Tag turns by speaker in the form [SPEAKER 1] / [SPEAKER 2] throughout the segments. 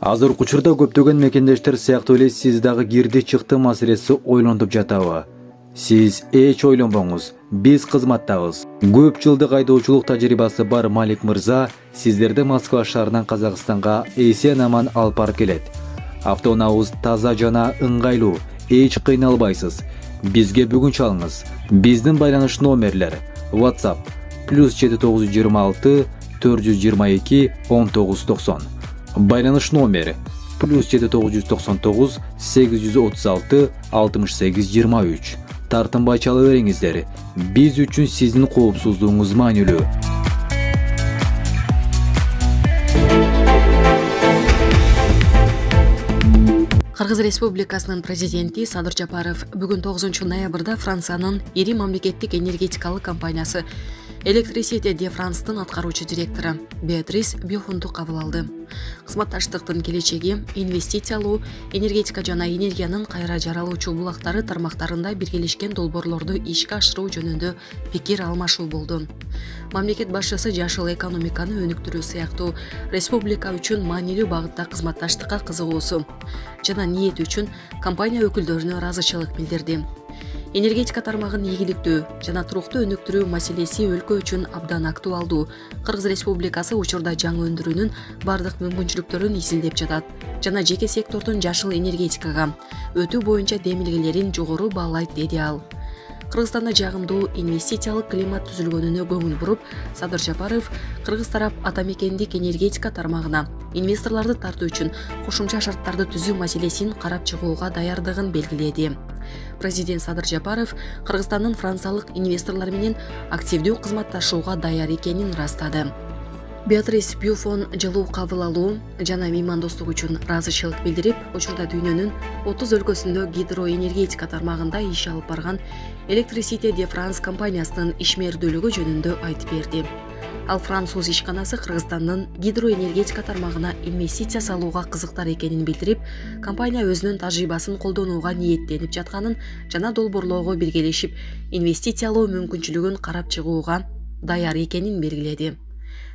[SPEAKER 1] Азыркы учурда көптөгөн мекендештер сыяктуу эле сиз дагы кирди чыкты маселеси ойлонуп жатабы? Сиз эч ойлонбоңуз, биз кызматтабыз. Көп жылдык айдоочулук тажрыйбасы бар Малик мырза сиздерди Москва шаарынан Казакстанга эсен-аман алып барып келет. Автоунаабыз таза жана ыңгайлуу, эч кыйналбайсыз. Бизге бүгүн чалыңыз. Биздин байланыш номерлер: WhatsApp +7926 422 1990. Байланыш номери +7999 836 6823. Тартынбай чала бериңиздер. Биз үчүн сиздин коопсуздугуңуз маанилүү.
[SPEAKER 2] Кыргыз Республикасынын президенти Садыр Жапаров бүгүн 9 ноябрда Франциянын ири мамлекеттик энергетикалык компаниясы Electricité de France'тын аткаруучу директору Беатрис Бюфонду кабыл алды. Кызматташтыктын келечеги инвестициялуу, энергетика жана энергиянын кайра жаралуучу булактары тармактарында биргелешкен долбоорлорду ишке ашыруу жөнүндө пикир алмашуу болду. Мамлекет башчысы жашыл экономиканы өнүктүрүү сыяктуу республика үчүн маанилүү багытта кызматташтыкка кызыгуусу жана ниети үчүн компания өкүлдөрүнө ыраазычылык билдирди. Энергетика тармагын ийгиликтүү жана туруктуу өнүктүрүү маселеси өлкө үчүн абдан актуалдуу. Кыргыз Республикасы учурда жаңы өндүрүүнүн бардык мүмкүнчүлүктөрүн изилдеп жатат жана жеке сектордун жашыл энергетикага өтүү боюнча демилгелерин жогору баалайт, деди ал. Кыргызстанда жагымдуу инвестициялык климат түзүлгөнүнө көңүл буруп, Садыр Жапаров кыргыз тарап атамекендик энергетика тармагына инвесторлорду тартуу үчүн кошумча шарттарды түзүү маселесин карап чыгууга даярдыгын белгиледи. Президент Садыр Жапаров Кыргызстандын франциялык инвесторлор менен активдүү кызматташууга даяр экенин ырастады. Беатрис Бюфон жылуу кабыл алуу жана меймандостук үчүн ыраазычылык билдирип, учурда дүйнөнүн 30 өлкөсүндө гидроэнергетика тармагында иш алып барган Electricité de France компаниясынын ишмердүүлүгү жөнүндө айтып берди. Ал француз ишканасы Кыргызстандын гидроэнергетика тармагына инвестиция салууга кызыктар экенин билдирип, компания өзүнүн тажрыйбасын колдонууга ниеттенип жатканын жана долбоорлоого биргелешип инвестициялоо мүмкүнчүлүгүн карап чыгууга даяр экенин белгиледи.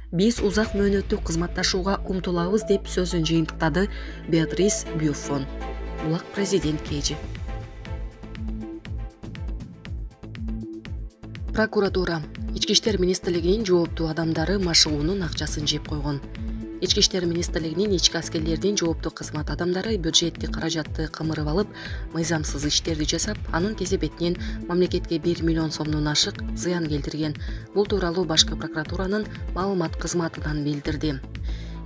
[SPEAKER 2] Биз узак мөөнөттүү кызматташууга умтулабыз деп сөзүн жыйынтыктады Беатрис Бюфон. Булак президент кежи. Прокуратура Ички иштер министрлигинин жооптуу адамдары машыгуунун акчасын жеп койгон. Ички иштер министрлигинин ички аскерлердин жооптуу кызмат адамдары бюджеттик каражатты кымырып алып, мыйзамсыз иштерди жасап, анын кесепетинен мамлекетке 1 миллион сомдон ашык зыян келтирген. Бул тууралуу Башкы прокуратуранын маалымат кызматынан билдирди.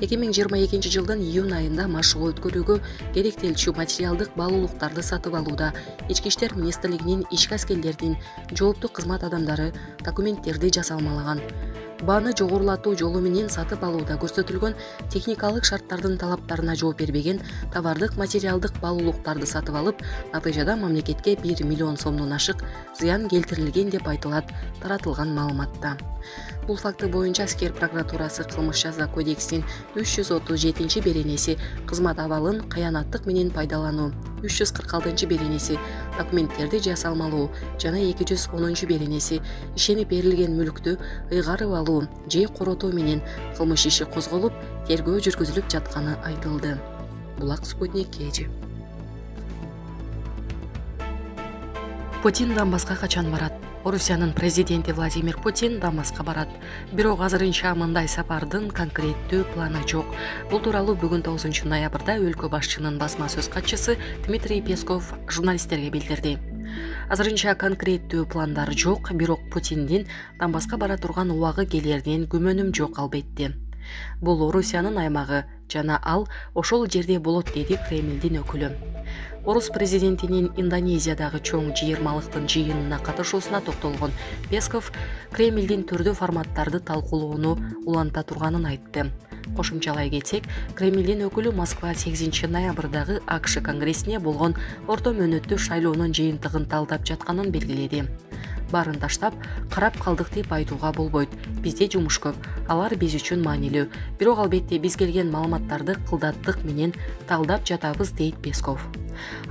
[SPEAKER 2] 2022 жылдын июнь айында машыгуу өткөрүүгө керектелчү материалдык баалуулуктарды сатып алууда Ички иштер министрлигинин ички аскерлердин жооптуу кызмат адамдары документтерди жасалмалаган. Бааны жогорулатуу жолу менен сатып алууда көрсөтүлгөн техникалык шарттардын талаптарына жооп бербеген товардык материалдык баалуулуктарды сатып алып, натыйжада мамлекетке 1 миллион сомдон ашык зыян келтирилген деп айтылат таратылган маалыматта. Бул факты боюнча Аскер прокуратурасы кылмыш жаза кодексинин 337 беренеси кызмат абалын кыянаттык менен пайдалануу, 346 беренеси документтерди жасалмалоо жана 210 беренеси ишенип берилген мүлктү ыйгарып алуу же коротуу менен кылмыш иши козголуп, тергөө жүргүзүлүп жатканы айтылды. Булак Спутник кежи. Путин Донбасска качан барат? Орусиянын президенти Владимир Путин Донбасска барат. Бирок азырынча мындай сапардын конкреттүү планы жок. Бул тууралуу бүгүн 9 ноябрда өлкө башчынын басма сөз катчысы Дмитрий Песков журналисттерге билдирди. Азырынча конкреттүү пландар жок, бирок Путиндин Донбасска бара турган убагы келеринен күмөнүм жок албетте. Бул Орусиянын аймагы жана ал ошол жерде болот, деди Кремлдин өкүлү. Орус президентинин Индонезиядагы чоң жыйырмалыктын жыйынына катышуусуна токтолгон Песков Кремлдин түрдүү форматтарды талкуулоону уланта турганын айтты. Кошумчалай кетсек, Кремлдин өкүлү Москва 8 ноябрдагы АКШ конгрессине болгон орто мөөнөттүү шайлоонун жыйынтыгын талдап жатканын белгиледи. Барын таштап, карап калдык деп айтууга болбойт. Бизде жумуш көп, алар биз үчүн маанилүү. Бирок албетте биз келген маалыматтарды кылдаттык менен талдап жатабыз, дейт Песков.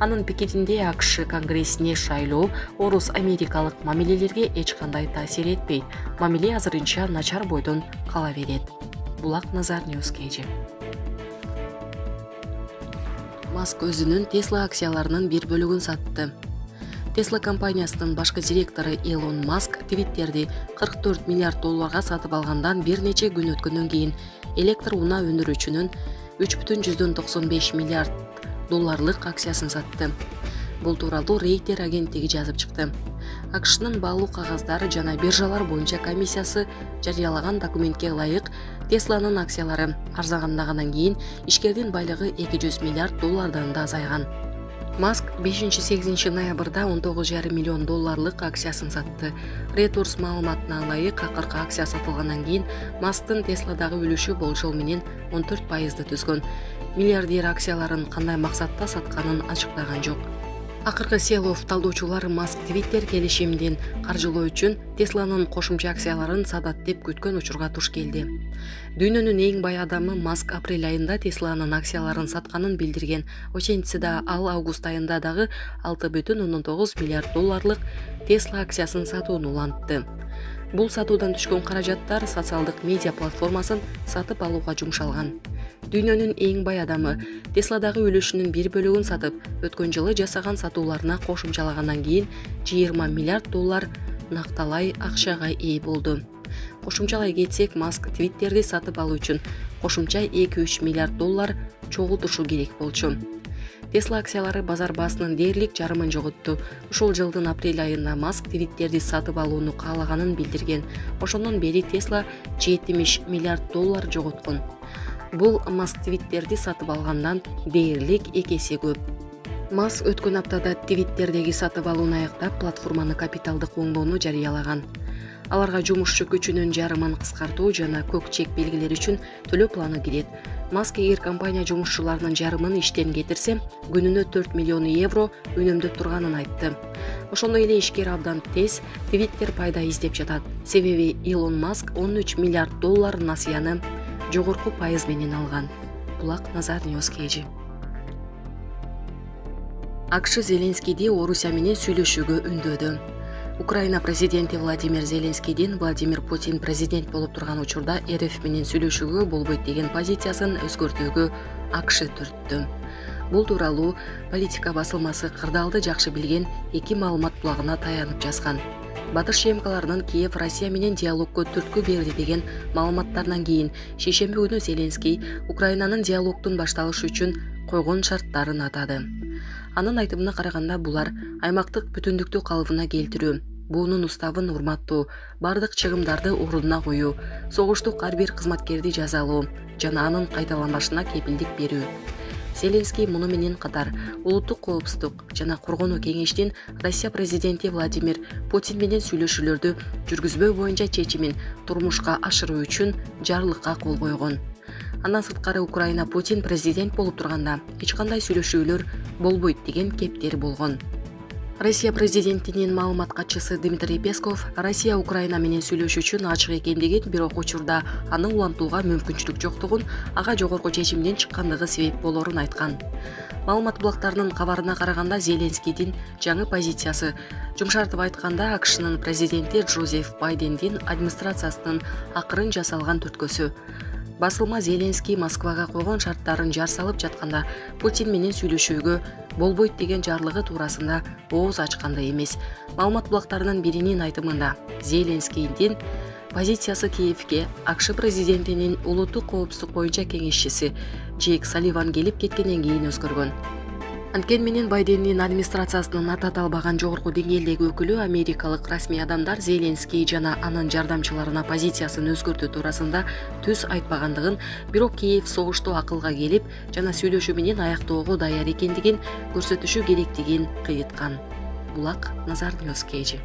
[SPEAKER 2] Анын пикиринде АКШ конгрессине шайлоо орус-америкалык мамилелерге эч кандай таасир этпейт. Мамиле азырынча начар бойдон кала берет. Булак Назар Ньюс кежи. Маск өзүнүн Tesla акцияларынын бир бөлүгүн сатты. Tesla компаниясынын башкы директору Илон Маск Twitter'ди 44 миллиард долларга сатып алгандан бир нече күн өткөндөн кийин электр унаа өндүрүүчүнүн 3,95 миллиард долларлык акциясын сатты. Бул тууралуу Рейтер агенттиги жазып чыкты. АКШнын баалуу кагаздары жана биржалар боюнча комиссиясы жарыялаган документке ылайык Тесланын акциялары арзагандагандан кийин ишкердин байлыгы 200 миллиард доллардан да азайган. Маск 5-8 ноябрда 19,5 миллион долларлык акциясын сатты. Reuters маалыматына ылайык акыркы акция сатылгандан кийин Масктын Tesladагы үлүшү болжол менен 14% түзгөн. Миллиардер акцияларын кандай максатта сатканын ачыклаган жок. Акыркы селов талдоочулар Маск Twitter келишимдин каржылоо үчүн Тесланын кошумча акцияларын сатат деп күткөн учурга туш келди. Дүйнөнүн эң бай адамы Маск апрель айында Тесланын акцияларын сатканын билдирген. Ошентсе да ал август айында дагы 6,9 миллиард долларлык Tesla акциясын сатууну улантты. Бул сатуудан түшкөн каражаттар социалдык медиа платформасын сатып алууга жумшалган. Дүйнөнүн эң бай адамы Tesladагы үлүшүнүн бир бөлүгүн сатып, өткөн жылы жасаган сатууларына кошумчалагандан кийин 20 миллиард доллар накталай акчага ээ болду. Кошумчалай кетсек, Маск Twitter'ди сатып алуу үчүн кошумча 2-3 миллиард доллар чогултушу керек болчу. Tesla акциялары базар баасынын дээрлик жарымын жоготту. Ушул жылдын апрель айында Маск Twitter'ди сатып алууну каалаганын билдирген. Ошондон бери Tesla 70 миллиард доллар жоготкон. Бул Маск Twitter'ди сатып алгандан дээрлик 2 эсе көп. Маск өткөн аптада Twitter'деги сатып алууну аяктап, платформаны капиталдык оңдоону жарыялаган. Аларга жумушчу күчүнүн жарымын кыскартуу жана көк чек белгилери үчүн төлөө планы кирет. Маск эгер компания жумушчуларынын жарымын иштен кетирсе, күнүнө 4 миллион евро үнөмдөп турганын айтты. Ошондой эле ишкер абдан тез Twitter пайда издеп жатат. Себеби Илон Маск 13 миллиард доллар насыяны жогорку пайыз менен алган. Булак Назар Ньюскейджи. АКШ Зеленскийди Орусия менен сүйлөшүүгө үндөдү. Украина президенти Владимир Зеленскийдин Владимир Путин президент болуп турган учурда РФ менен сүйлөшүүгө болбойт деген позициясын өзгөртүүгө АКШ түрттү. Бул тууралуу Политика басылмасы кырдаалды жакшы билген эки маалымат булагына таянып жазган. Батыш ШМКларынын Киев Россия менен диалогко түрткү берди деген маалыматтардан кийин шейшемби күнү Зеленский Украинанын диалогдун башталышы үчүн койгон шарттарын атады. Анын айтымына караганда булар аймактык бүтүндүктү калыбына келтирүү, буунун уставын урматтоо, бардык чыгымдарды ордуна коюу, согуштук ар бир кызматкерди жазалоо жана анын кайталанбашына кепилдик берүү. Зеленский муну менен катар улуттук коопсуздук жана коргонуу кеңештин Россия президенти Владимир Путин менен сүйлөшүүлөрдү жүргүзбөө боюнча чечимин турмушка ашыруу үчүн жарлыкка кол койгон. Андан сырткары Украина Путин президент болуп турганда эч кандай сүйлөшүүлөр болбойт деген кептер болгон. Россия президентинин маалымат катчысы Дмитрий Песков Россия Украина менен сүйлөшүү үчүн ачык экендигин, бирок учурда аны улантууга мүмкүнчүлүк жоктугун, ага жогорку чечимден чыккандыгы себеп болорун айткан. Маалымат булактарынын кабарына караганда Зеленскийдин жаңы позициясы, жумшартып айтканда, АКШнын президенти Джозеф Байдендин администрациясынын акырын жасалган түрткөсү. Басылма Зеленский Москвага койгон шарттарын жар салып жатканда Путин менен сүйлөшүүгө болбойт деген жарлыгы туурасында ооз ачкандай эмес. Маалымат булактарынын биринин айтымында Зеленскийдин позициясы Киевке АКШ президентинин улуттук коопсуздук боюнча кеңешчиси Джейк Салливан келип кеткенден кийин өзгөргөн. Анткени менен Байдендин администрациясынын атат албаган жогорку деңгээлдеги өкүлү америкалык расмий адамдар Зеленский жана анын жардамчыларына позициясын өзгөртүү туурасында түз айтпагандыгын, бирок Киев согушту акылга келип жана сүйлөшүү менен аяктоого даяр экендигин көрсөтүшү керектигин кыйыткан. Булак Назар Ньюскейджи.